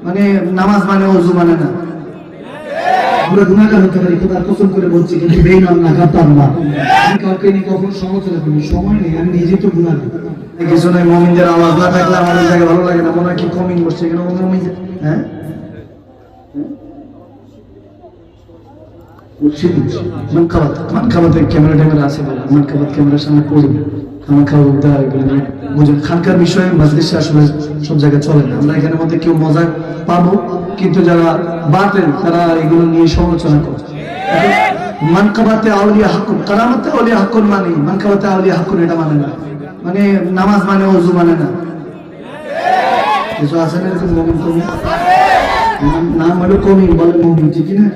মানে নামাজ মানে ওযু মানে না। আমরা গুনাহগার হতে পারি, খোদার কসম করে বলছি, কিন্তু বেঈমান না, গাদ্দার না। আমি কাউকে নিয়ে কখনো সমালোচনা করি, সময় নেই, আমি নিজে তো গুনাহগার। কিছু নয়, মুমিনদের আওয়াজ না থাকলে আমাদের জায়গা ভালো লাগে না, মনে হয় কি কমিং বসছে এখানে মুমিন। হ্যাঁ মানকাবাতের ক্যামেরা ট্যামেরা আছে বলে মানকাবাত ক্যামেরার সামনে পড়ি, আমার খাওয়া দেওয়া এগুলো বুঝুন। খানকার বিষয়ে মাজলিসে আসলে সব জায়গায় চলে না। আমরা এখানের মধ্যে কেউ মজা পাবো, কিন্তু যারা বাতেন তারা এগুলো নিয়ে সমালোচনা করে। মানকাবাতে আউলিয়া হাকুন, কারামাতে আউলিয়া হাকুন মানে মানকাবাতে আউলিয়া হাকুন এটা মানে না, মানে নামাজ মানে ওযু মানে না। কিছু আছে না এরকম মুমিন কমি, নাম হলো কমি বলে মুমিন, ঠিক না?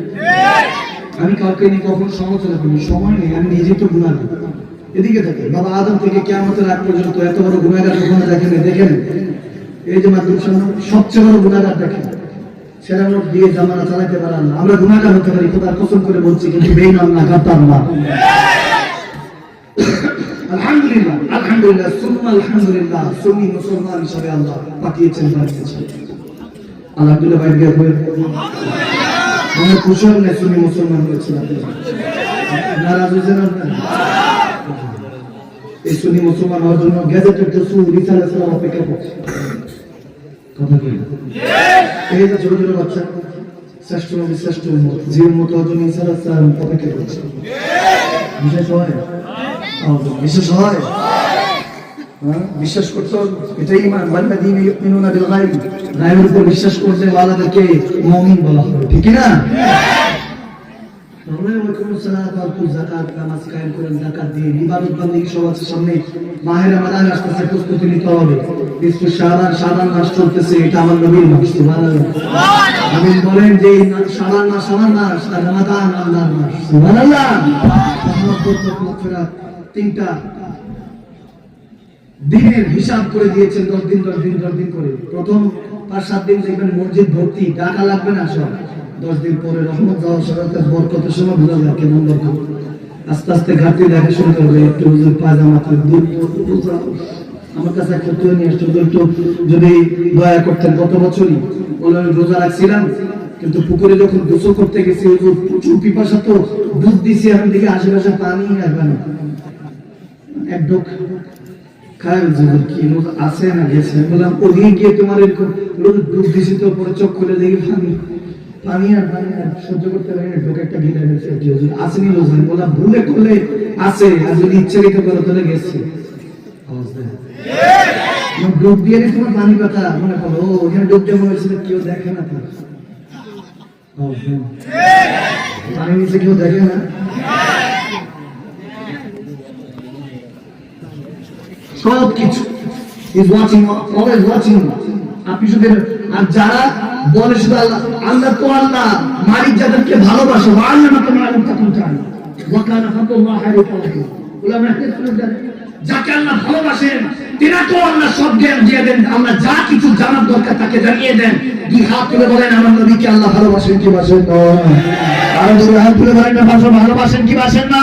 আমি কাউকে নিয়ে কখনো সমালোচনা করি, সময় নেই, আমি নিজে তো গুনাহগার। এদিকে থাকে বাবা আদম থেকে কিয়ামতের আগ পর্যন্ত এত বড় গুনাহগার কখনো দেখেন? এই যে মাত্র সবচেয়ে বড় গুনাহগার দেখেন, সেরা লোক দিয়ে জামানা চালাতে পারেন না। আমরা গুনাহগার হতে পারি, খোদার কসম করে বলছি, কিন্তু বেঈমান না, গাদ্দার না। আলহামদুলিল্লাহ, আলহামদুলিল্লাহ, সুন্নাহ আলহামদুলিল্লাহ, সুন্নি মুসলমান হিসেবে আল্লাহ পাঠিয়েছেন। আলহামদুলিল্লাহ। বাইরে হয়ে মনে খুশি হন না সুন্নি মুসলমান হয়েছিল, নারাজ হয়েছেন আপনারা? এই সুন্নি মুসলমান হওয়ার জন্য গ্যাজেটের রাসূল ঈসা আলাইহিস সালাম অপেক্ষা করছে। কথা কি? এই যে ছোট ছোট বাচ্চা, শ্রেষ্ঠ নবী শ্রেষ্ঠ উম্মত, যে উম্মত হওয়ার জন্য ঈসা আলাইহিস সালাম অপেক্ষা করছে। বিশেষ হয়, বিশেষ হয়, বিশ্বাস করতে হবে, এটাই ঈমান। ওয়াল্লাযীনা ইউমিনুনা বিল গায়ব, গায়বের উপর বিশ্বাস করতে ওয়ালাদেরকে মুমিন বলা হয়, ঠিক না? নামাজ কায়েম করেন, যাকাত দিয়ে ইবাদত বন্দেগী সব আছে সামনে। মাহে রমাদান আসতেছে, প্রস্তুতি নিতে হবে। বিশেষ শাবান মাস চলতেছে, এটা আমার নবীর মাস। সুবহানাল্লাহ, আমিন বলেন যে শাবান মাস আমার মাস, আর রমাদান আল্লাহর মাস। সুবহানাল্লাহ। তিনটা দিনের হিসাব করে দিয়েছেন, 10 দিন 10 দিন 10 দিন করে। প্রথম 5-7 দিন দেখবেন মসজিদ ভর্তি, টাকা লাগবে না সব। 10 দিন পরে রহমত যাওয়া সরকার বরকত সময় বোঝা যায় কেমন বরকত। আস্তে আস্তে ঘাটতি দেখা শুরু করবে, একটু হুজুর পায়জামাতে দুধ আমার কাছে একটা তুলে নিয়ে আসতো, একটু যদি দয়া করতেন। গত বছরই বলে রোজা রাখছিলাম, কিন্তু পুকুরে যখন গোসল করতে গেছি হুজুর প্রচুর পিপাসা, তো দুধ দিছি, এখন দিকে আশেপাশে পানি আসবে না, এক ঢোক খায় কি রোজা আছে না গেছে। বললাম ওদিকে গিয়ে তোমার এরকম দুধ দিছি, তো পরে চোখ খুলে দেখি পানি পানি আর পানি আর সহ্য করতে পারি না, ঢোকে একটা গিলে গেছে। আসেনি রোজা, বললাম ভুলে করলে আছে, আর যদি ইচ্ছে রেখে করো তাহলে গেছে। ডুব দিয়ে তোমার পানি কথা মনে করো, ওখানে ডুব যেমন হয়েছিল কেউ দেখে না, তার পানি নিচে কেউ দেখে না। সব কিছু ইজ ওয়াচিং, অলওয়েজ ওয়াচিং। আপনি শুধু, আর যারা বলে শুধু আল্লাহ আল্লাহ, তো আল্লাহ মালিক যাদেরকে ভালোবাসে, আল্লাহ না তোমার তখন চান ওয়াকানা ফাতুল্লাহ আলাইহি উলামা যাকে আল্লাহ ভালোবাসেন তিনি তো আল্লাহ সব জ্ঞান দিয়ে দেন। আল্লাহ যা কিছু জানার দরকার তাকে জানিয়ে দেন। দুই হাত তুলে বলেন আমার নবীকে আল্লাহ ভালোবাসেন কি বাসেন না? আর দুই হাত তুলে বলেন না ভালোবাসেন কি বাসেন না?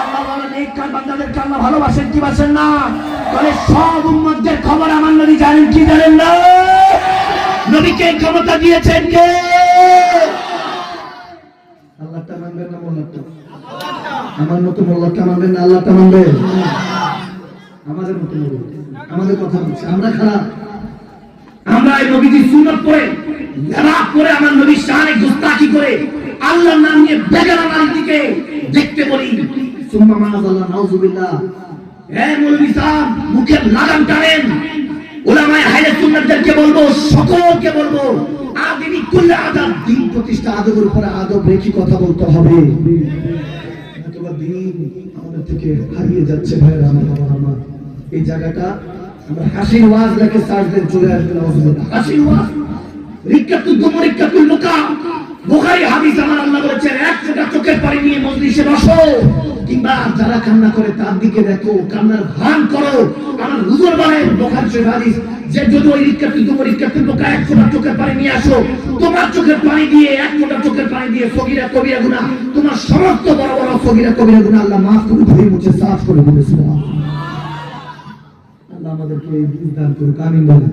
আল্লাহ বলেন এই কার বান্দাদেরকে আল্লাহ ভালোবাসেন কি বাসেন না? তাহলে সব উম্মতদের খবর আমার নবী জানেন কি জানেন না? নবীকে ক্ষমতা দিয়েছেন কে? আল্লাহটা মানবেন না মোল্লাটা? আমার মতো মোল্লাটা মানবেন না, আল্লাহটা মানবেন? আমাদের মতো আমাদের কথা বলছে, আমরা খারাপ। আমরা এই নবীজির সুন্নাত পড়ে রাত পড়ে আমার নবীর শানে গুস্তাখি করে আল্লাহর নাম নিয়ে বেগানা নারীর দিকে দেখতে বলি। সুম্মা মাআযাল্লাহ নাউযুবিল্লাহ। হ্যাঁ মৌলভী সাহেব মুখে লাগাম টানেন। উলামায়ে আহলে সুন্নাতদেরকে বলবো, সকলকে বলবো, আদিবি কুল্লা আদব, দিন প্রতিষ্ঠা আদবের উপরে আদব রেখে কথা বলতে হবে। নতুবা দিন আমাদের থেকে হারিয়ে যাচ্ছে ভাইরা আমার। এই জায়গাটা আমরা হাসির ওয়াজ লেখে সার্চ দেন, চলে আসবে নাউযুবিল্লাহ। হাসির ওয়াজ রিক্কাতুল দুমুর রিক্কাতুল মুকা, বুখারী হাদিস আমার আল্লাহ বলেছেন এক ফোঁটা চোখের পানি নিয়ে মজলিসে বসো, কিংবা যারা কান্না করে তার দিকে দেখো, কান্নার ভান করো। আমার হুজুর বলেন বুখারী শরীফ হাদিস, যে যদি ওই রিক্কাতুল দুমুর রিক্কাতুল মুকা এক ফোঁটা চোখের পানি নিয়ে আসো, তোমার চোখের পানি দিয়ে, এক ফোঁটা চোখের পানি দিয়ে সগীরা কবিরা গুনাহ, তোমার সমস্ত বড় বড় সগীরা কবিরা গুনাহ আল্লাহ মাফ করে ধুয়ে মুছে সাফ করে দিবে। সুবহানাল্লাহ। আল্লাহ আমাদেরকে দান করুক, আমিন বলেন।